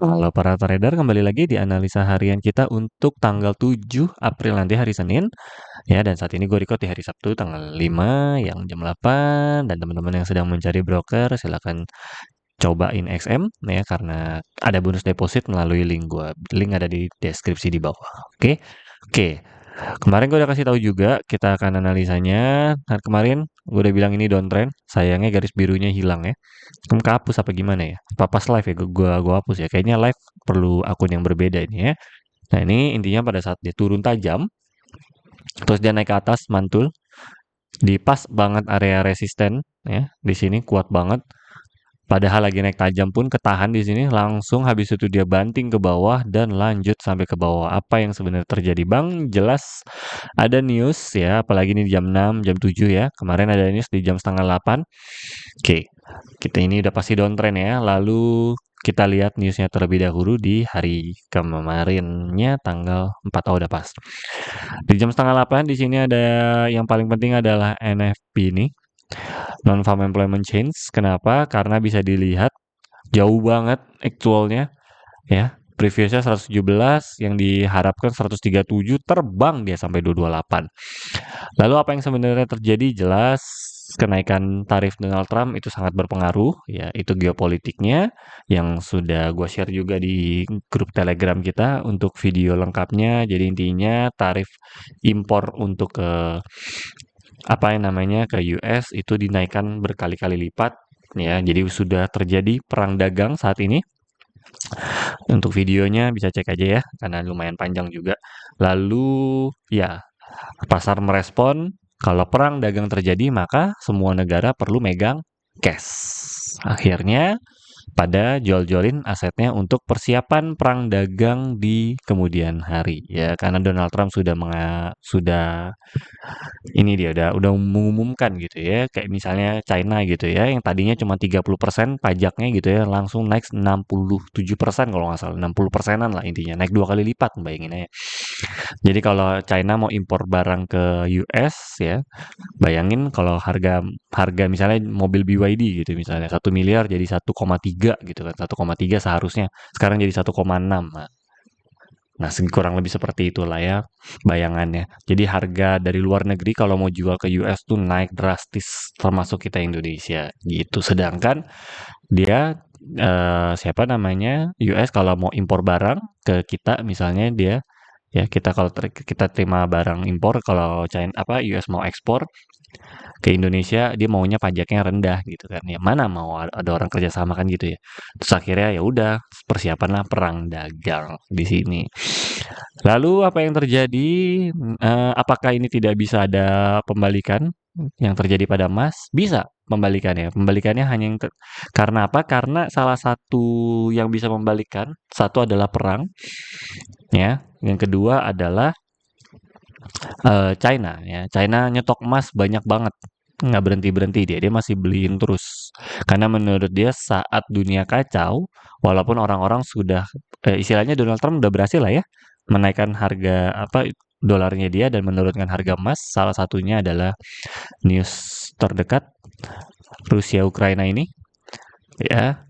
Halo para trader, kembali lagi di analisa harian kita untuk tanggal 7 April nanti hari Senin. Ya, dan saat ini gue record di hari Sabtu tanggal 5 yang jam 8 dan teman-teman yang sedang mencari broker silakan cobain XM ya karena ada bonus deposit melalui link gua. Link ada di deskripsi di bawah. Oke. Oke. Kemarin gue udah kasih tahu juga kita akan analisanya. Nah, kemarin gue udah bilang ini downtrend. Sayangnya garis birunya hilang ya. Kamu kehapus apa gimana ya? Apa pas live ya? Gua hapus ya. Kayaknya live perlu akun yang berbeda ini ya. Nah, ini intinya pada saat dia turun tajam, terus dia naik ke atas mantul, di pas banget area resisten ya. Di sini kuat banget. Padahal lagi naik tajam pun ketahan di sini, langsung habis itu dia banting ke bawah dan lanjut sampai ke bawah. Apa yang sebenarnya terjadi, Bang? Jelas ada news ya, apalagi ini jam 6, jam 7 ya. Kemarin ada news di jam setengah 8. Oke, kita ini udah pasti downtrend ya. Lalu kita lihat newsnya terlebih dahulu di hari kemarinnya tanggal 4. Oh, udah pas. Di jam setengah 8 di sini ada yang paling penting adalah NFP ini, non-farm employment change. Kenapa? Karena bisa dilihat jauh banget aktualnya ya. Previousnya 117, yang diharapkan 137, terbang dia sampai 228. Lalu apa yang sebenarnya terjadi? Jelas kenaikan tarif Donald Trump itu sangat berpengaruh ya, itu geopolitiknya yang sudah gue share juga di grup Telegram kita untuk video lengkapnya. Jadi intinya tarif impor untuk ke apa yang namanya ke US itu dinaikkan berkali-kali lipat ya. Jadi sudah terjadi perang dagang saat ini. Untuk videonya bisa cek aja ya karena lumayan panjang juga. Lalu ya, pasar merespon kalau perang dagang terjadi maka semua negara perlu megang cash. Akhirnya pada jual-jualin asetnya untuk persiapan perang dagang di kemudian hari ya karena Donald Trump sudah ini dia udah mengumumkan gitu ya kayak misalnya China gitu ya yang tadinya cuma 30% pajaknya gitu ya langsung naik 67% kalau nggak salah 60%-an lah intinya naik 2 kali lipat bayanginnya ya. Jadi kalau China mau impor barang ke US ya bayangin kalau harga harga misalnya mobil BYD gitu misalnya 1 miliar jadi 1,3 gitu kan 1,3 seharusnya sekarang jadi 1,6. Nah, kurang lebih seperti itulah ya bayangannya. Jadi harga dari luar negeri kalau mau jual ke US tuh naik drastis termasuk kita Indonesia gitu. Sedangkan dia siapa namanya US kalau mau impor barang ke kita misalnya dia ya kita kalau kita terima barang impor kalau China apa US mau ekspor ke Indonesia dia maunya pajaknya rendah gitu kan ya mana mau ada orang kerja sama kan gitu ya terus akhirnya ya udah persiapanlah perang dagang di sini. Lalu apa yang terjadi? Apakah ini tidak bisa ada pembalikan yang terjadi pada emas? Bisa pembalikannya. Pembalikannya hanya karena apa? Karena salah satu yang bisa membalikan, satu adalah perang, ya. Yang kedua adalah China, ya. China nyetok emas banyak banget, nggak berhenti-berhenti dia masih beliin terus. Karena menurut dia saat dunia kacau, walaupun orang-orang sudah istilahnya Donald Trump udah berhasil lah ya menaikkan harga apa dolarnya dia dan menurunkan harga emas. Salah satunya adalah news terdekat Rusia Ukraina ini ya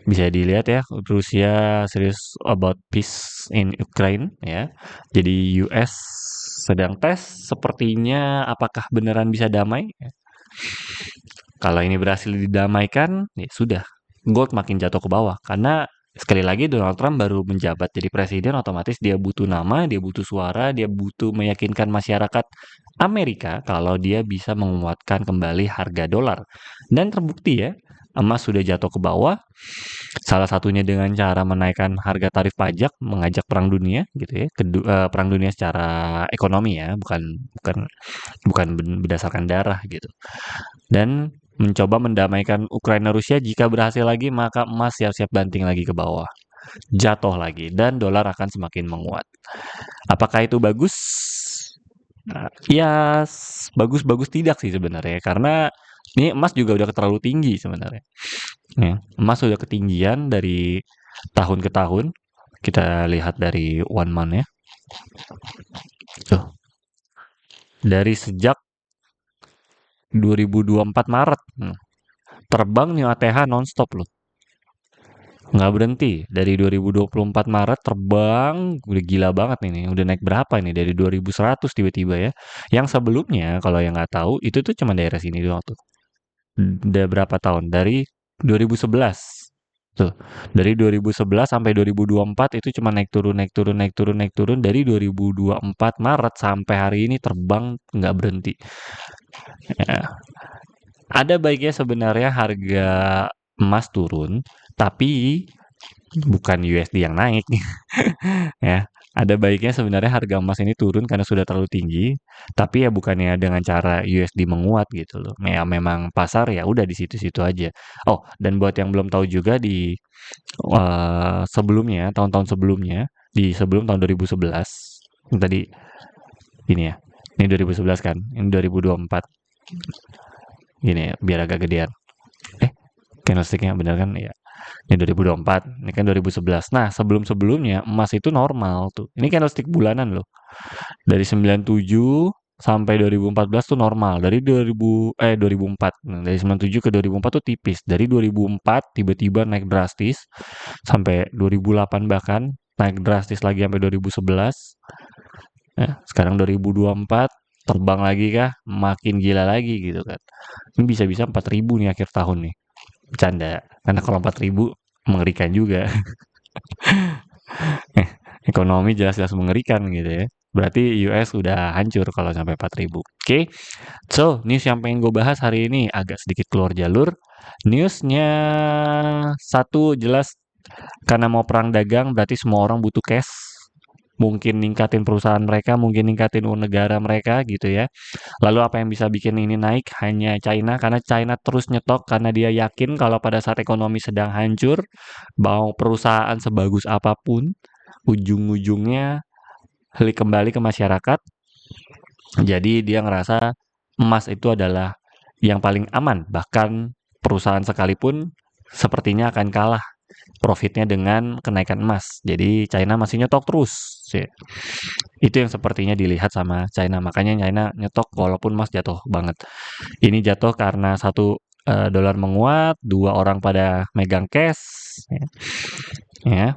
bisa dilihat ya Rusia serius about peace in Ukraine ya. Jadi US sedang tes sepertinya apakah beneran bisa damai. Kalau ini berhasil didamaikan, ya sudah, gold makin jatuh ke bawah. Karena sekali lagi Donald Trump baru menjabat jadi presiden, otomatis dia butuh nama, dia butuh suara, dia butuh meyakinkan masyarakat Amerika kalau dia bisa menguatkan kembali harga dolar. Dan terbukti ya, emas sudah jatuh ke bawah. Salah satunya dengan cara menaikkan harga tarif pajak, mengajak perang dunia gitu ya. Perang dunia secara ekonomi ya, bukan bukan bukan berdasarkan darah gitu. Dan mencoba mendamaikan Ukraina Rusia jika berhasil lagi maka emas siap-siap banting lagi ke bawah jatuh lagi dan dolar akan semakin menguat. Apakah itu bagus? Ya bagus-bagus tidak sih sebenarnya karena ini emas juga udah terlalu tinggi sebenarnya. Ya, emas sudah ketinggian dari tahun ke tahun. Kita lihat dari one month ya. Tuh, dari sejak 2024 Maret. Terbang nih ATH nonstop loh. nggak berhenti. Dari 2024 Maret terbang, udah gila banget nih, udah naik berapa nih, dari 2100 tiba-tiba ya. Yang sebelumnya, kalau yang nggak tahu, itu tuh cuma daerah sini doang tuh. Udah berapa tahun? Dari 2011. Tuh, dari 2011 sampai 2024 itu cuma naik turun, naik turun, naik turun, naik turun. Dari 2024 Maret sampai hari ini terbang nggak berhenti. Ya. Ada baiknya sebenarnya harga emas turun, tapi bukan USD yang naik ya. Ada baiknya sebenarnya harga emas ini turun karena sudah terlalu tinggi, tapi ya bukannya dengan cara USD menguat gitu loh. Ya memang pasar ya udah di situ-situ aja. Oh, dan buat yang belum tahu juga di sebelumnya, tahun-tahun sebelumnya, di sebelum tahun 2011, tadi ini ya. Ini 2011 kan, ini 2024. Gini ya, biar agak gedean. Candlesticknya bener kan? Ya. Ini 2024, ini kan 2011. Nah, sebelum-sebelumnya emas itu normal tuh. Ini candlestick bulanan loh. Dari 97 sampai 2014 tuh normal. Dari 2004. Nah, dari 97 ke 2004 tuh tipis. Dari 2004 tiba-tiba naik drastis sampai 2008 bahkan naik drastis lagi sampai 2011. Nah, sekarang 2024 terbang lagi kah? Makin gila lagi gitu kan. Ini bisa-bisa 4.000 nih akhir tahun nih. Bercanda. Karena kalau 4.000 mengerikan juga. Ekonomi jelas-jelas mengerikan gitu ya. Berarti US udah hancur kalau sampai 4.000. Oke, so news yang pengen gue bahas hari ini agak sedikit keluar jalur. Newsnya satu jelas karena mau perang dagang berarti semua orang butuh cash. Mungkin ningkatin perusahaan mereka, mungkin ningkatin uang negara mereka gitu ya. Lalu apa yang bisa bikin ini naik? Hanya China, karena China terus nyetok karena dia yakin kalau pada saat ekonomi sedang hancur, mau perusahaan sebagus apapun, ujung-ujungnya kembali ke masyarakat. Jadi dia ngerasa emas itu adalah yang paling aman. Bahkan perusahaan sekalipun sepertinya akan kalah profitnya dengan kenaikan emas. Jadi China masih nyetok terus. Ya. Itu yang sepertinya dilihat sama China. Makanya China nyetok walaupun emas jatuh banget. Ini jatuh karena satu dolar menguat, dua orang pada megang cash, ya.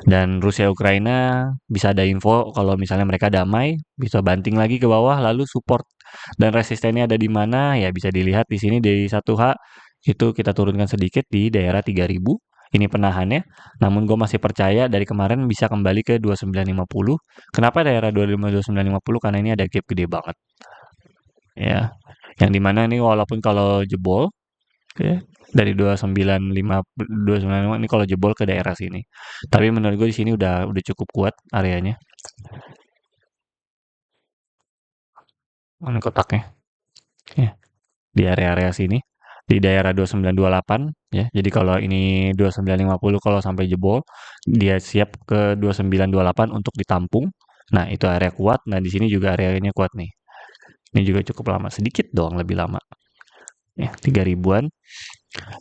Dan Rusia Ukraina bisa ada info kalau misalnya mereka damai, bisa banting lagi ke bawah, lalu support dan resistennya ada di mana, ya bisa dilihat di sini di 1H itu kita turunkan sedikit di daerah 3.000. Ini penahannya, namun gue masih percaya dari kemarin bisa kembali ke 2950. Kenapa daerah 2950? Karena ini ada gap gede banget. Ya, yang dimana ini walaupun kalau jebol, ya, dari 295 ini kalau jebol ke daerah sini. Tapi menurut gue di sini udah cukup kuat areanya. Mana kotaknya? Ya, di area-area sini di daerah 2928 ya. Jadi kalau ini 2950 kalau sampai jebol, dia siap ke 2928 untuk ditampung. Nah, itu area kuat. Nah, di sini juga areanya kuat nih. Ini juga cukup lama, sedikit doang lebih lama. Ya, 3.000-an.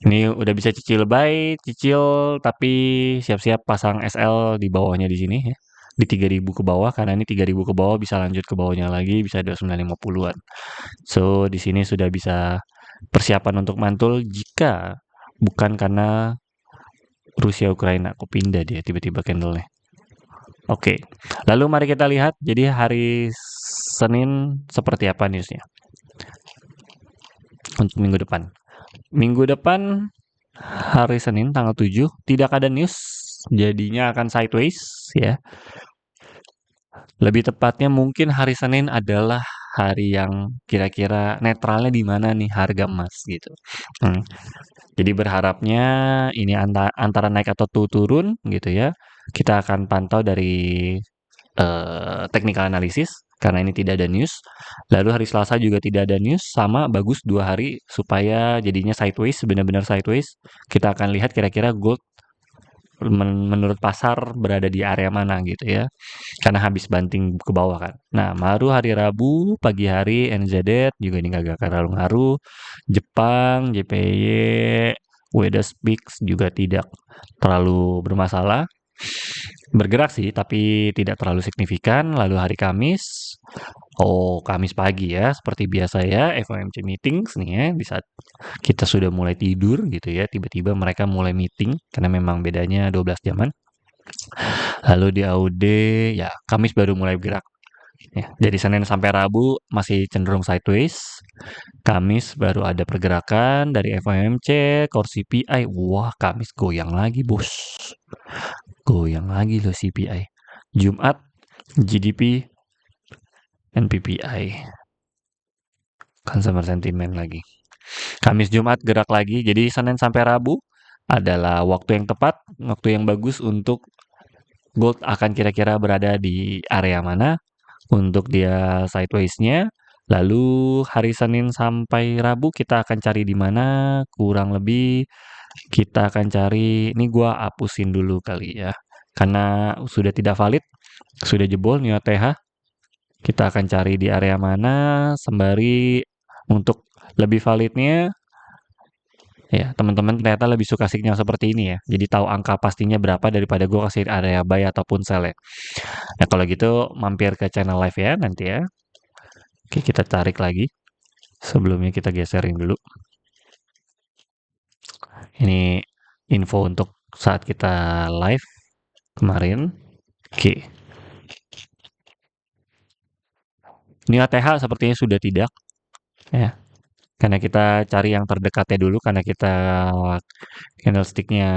Ini udah bisa cicil buy, cicil tapi siap-siap pasang SL di bawahnya di sini ya. Di 3.000 ke bawah karena ini 3.000 ke bawah bisa lanjut ke bawahnya lagi bisa 2950-an. So di sini sudah bisa persiapan untuk mantul jika bukan karena Rusia Ukraina. Aku pindah dia tiba-tiba candlenya. Oke. Lalu mari kita lihat jadi hari Senin seperti apa newsnya untuk minggu depan. Minggu depan hari Senin tanggal 7 tidak ada news, jadinya akan sideways ya. Lebih tepatnya mungkin hari Senin adalah hari yang kira-kira netralnya di mana nih harga emas gitu. Jadi berharapnya ini antara naik atau turun gitu ya. Kita akan pantau dari technical analysis karena ini tidak ada news. Lalu hari Selasa juga tidak ada news, sama bagus 2 hari supaya jadinya sideways, benar-benar sideways. Kita akan lihat kira-kira gold menurut pasar berada di area mana gitu ya. Karena habis banting ke bawah kan. Nah, baru hari Rabu pagi hari NZD juga ini gak terlalu ngaruh. Jepang, JPY, Wederspeaks juga tidak terlalu bermasalah. Bergerak sih, tapi tidak terlalu signifikan. Lalu hari Kamis, Oh, Kamis pagi ya, seperti biasa ya, FOMC meetings nih ya, di saat kita sudah mulai tidur gitu ya, tiba-tiba mereka mulai meeting, karena memang bedanya 12 jaman. Lalu di AUD, ya Kamis baru mulai bergerak. Ya, jadi Senin sampai Rabu masih cenderung sideways. Kamis baru ada pergerakan dari FOMC, core CPI. Wah, Kamis goyang lagi, bos. Goyang lagi loh CPI. Jumat, GDP, dan PPI. Consumer sentiment lagi. Kamis Jumat gerak lagi. Jadi Senin sampai Rabu adalah waktu yang tepat, waktu yang bagus untuk gold akan kira-kira berada di area mana untuk dia sideways-nya. Lalu hari Senin sampai Rabu kita akan cari di mana, kurang lebih kita akan cari, ini gua hapusin dulu kali ya. Karena sudah tidak valid, sudah jebol nih OTH. Kita akan cari di area mana sembari untuk lebih validnya. Ya, teman-teman ternyata lebih suka signal seperti ini ya. Jadi tahu angka pastinya berapa daripada gue kasih area buy ataupun sell ya. Nah, kalau gitu mampir ke channel live ya nanti ya. Oke, kita tarik lagi. Sebelumnya kita geserin dulu. Ini info untuk saat kita live kemarin. Oke. Ini ATH sepertinya sudah tidak ya. Karena kita cari yang terdekatnya dulu karena kita candlestick-nya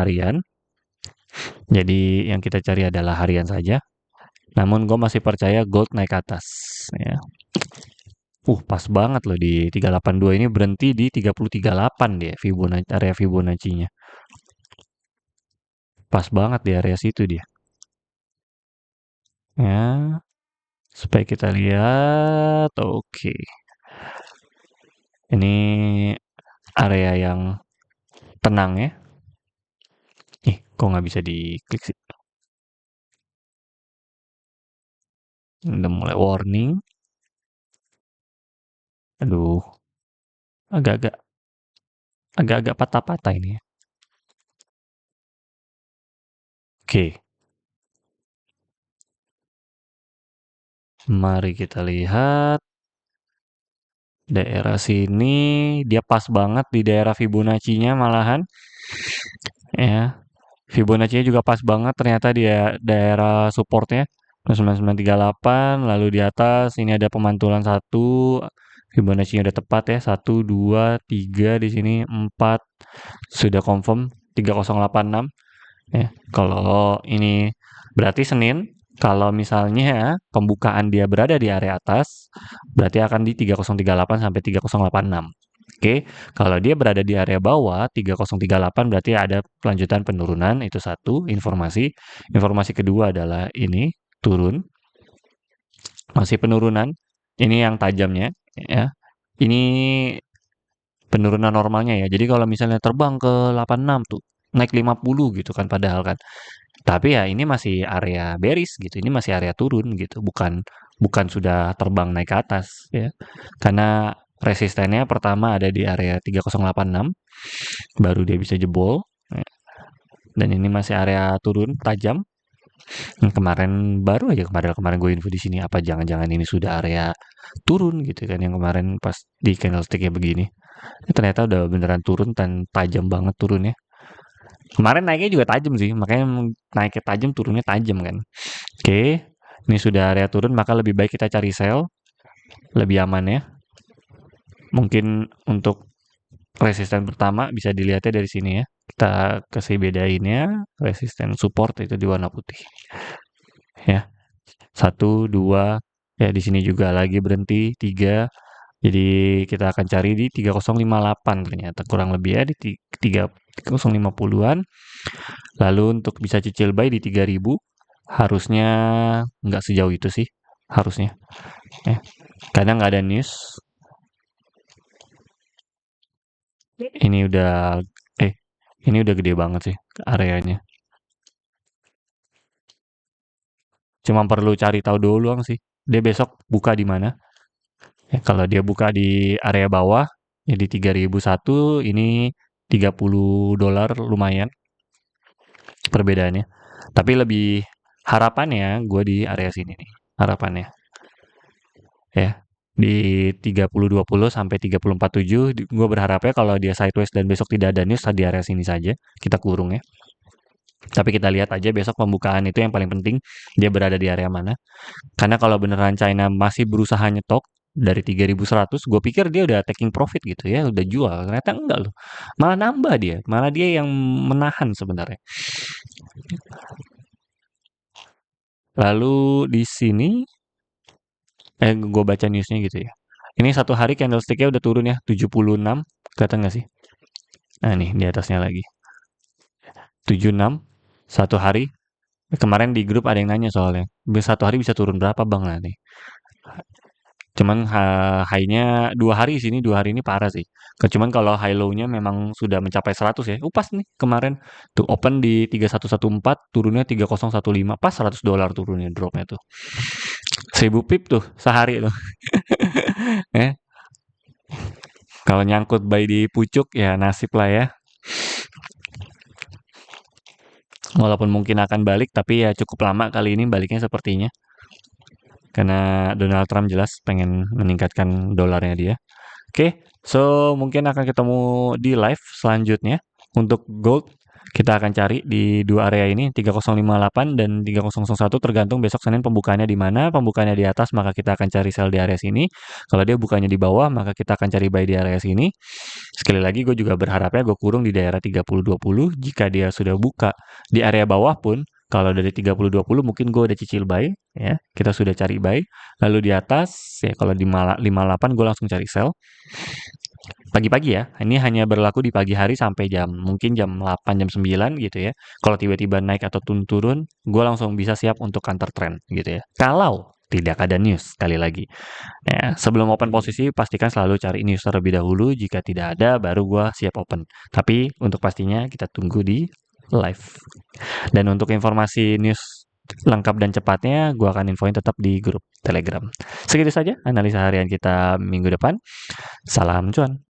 harian. Jadi yang kita cari adalah harian saja. Namun gue masih percaya gold naik ke atas ya. Pas banget loh di 382 ini berhenti di 338 dia Fibonacci, area Fibonacci-nya. Pas banget di area situ dia. Ya, supaya kita lihat. Oke. Ini area yang tenang ya. Kok nggak bisa diklik sih? Udah mulai warning. Aduh, agak-agak patah-patah ini ya. Oke, mari kita lihat daerah sini. Dia pas banget di daerah Fibonacci-nya malahan. Ya, Fibonacci-nya juga pas banget ternyata di daerah supportnya 9938. Lalu di atas ini ada pemantulan satu. Fibonacci-nya udah tepat ya, 1, 2, 3 di sini, 4 sudah confirm 3086 ya. Kalau ini berarti Senin, kalau misalnya pembukaan dia berada di area atas, berarti akan di 3038 sampai 3086. Oke, kalau dia berada di area bawah 3038 berarti ada kelanjutan penurunan, itu satu informasi. Informasi kedua adalah ini turun, masih penurunan. Ini yang tajamnya ya. Ini penurunan normalnya ya. Jadi kalau misalnya terbang ke 86 tuh, naik 50 gitu kan padahal kan. Tapi ya ini masih area bearish gitu. Ini masih area turun gitu, bukan bukan sudah terbang naik ke atas ya. Karena resistennya pertama ada di area 3086, baru dia bisa jebol ya. Dan ini masih area turun tajam. Kemarin baru aja kemarin gue info di sini apa jangan-jangan ini sudah area turun gitu kan yang kemarin pas di candlestick-nya begini. Ternyata udah beneran turun dan tajam banget turunnya. Kemarin naiknya juga tajam sih, makanya naiknya tajam, turunnya tajam kan. Oke, ini sudah area turun, maka lebih baik kita cari sell, lebih aman ya. Mungkin untuk resisten pertama bisa dilihatnya dari sini ya. Kita kasih bedainnya, resisten support itu di warna putih. Ya, 1, 2, ya di sini juga lagi berhenti, 3. Jadi kita akan cari di 3058 ternyata kurang lebih ya di 3050-an. Lalu untuk bisa cicil buy di 3000 harusnya nggak sejauh itu sih harusnya. Ya. Kadang nggak ada news. Ini udah eh ini udah gede banget sih areanya. Cuma perlu cari tahu doang sih. Dia besok buka di mana? Ya, kalau dia buka di area bawah ya di 3001 ini $30 lumayan perbedaannya. Tapi lebih harapannya gue di area sini nih. Harapannya. ya. Di 30.20 sampai 30.47 gue berharapnya kalau dia sideways dan besok tidak ada news di area sini saja, kita kurung ya. Tapi kita lihat aja besok pembukaan itu yang paling penting, dia berada di area mana. Karena kalau beneran China masih berusaha nyetok dari 3.100, gue pikir dia udah taking profit gitu ya, udah jual. Ternyata enggak loh. Malah nambah dia, malah dia yang menahan sebenarnya. Lalu di sini, gue baca newsnya gitu ya. Ini satu hari candlestick-nya udah turun ya, 76. Kelihatan nggak sih? Nah nih, di atasnya lagi. 76, satu hari. Kemarin di grup ada yang nanya soalnya, satu hari bisa turun berapa bang nanti? Cuman high-nya 2 hari sini, 2 hari ini parah sih. Cuman kalau high low-nya memang sudah mencapai 100 ya. Pas nih kemarin tuh open di 3114, turunnya 3015, pas $100 turunnya dropnya tuh. 1000 pip tuh sehari tuh. Eh, kalau nyangkut buy di pucuk ya nasib lah ya. Walaupun mungkin akan balik, tapi ya cukup lama kali ini baliknya sepertinya. Karena Donald Trump jelas pengen meningkatkan dolarnya dia. Oke, so mungkin akan ketemu di live selanjutnya. Untuk gold, kita akan cari di dua area ini, 3058 dan 3001, tergantung besok Senin pembukaannya di mana. Pembukaannya di atas, maka kita akan cari sell di area sini. Kalau dia bukanya di bawah, maka kita akan cari buy di area sini. Sekali lagi, gue juga berharapnya gue kurung di daerah 3020. Jika dia sudah buka di area bawah pun, kalau dari 3020 mungkin gue udah cicil buy, ya. Kita sudah cari buy. Lalu di atas, ya kalau di 58 gue langsung cari sell. Pagi-pagi ya, ini hanya berlaku di pagi hari sampai mungkin jam 8, jam 9 gitu ya. Kalau tiba-tiba naik atau turun, gue langsung bisa siap untuk counter trend gitu ya. Kalau tidak ada news, sekali lagi. Ya, sebelum open posisi, pastikan selalu cari news terlebih dahulu. Jika tidak ada, baru gue siap open. Tapi untuk pastinya kita tunggu di live. Dan untuk informasi news lengkap dan cepatnya, gue akan infoin tetap di grup Telegram. Segitu saja analisa harian kita minggu depan. Salam cuan.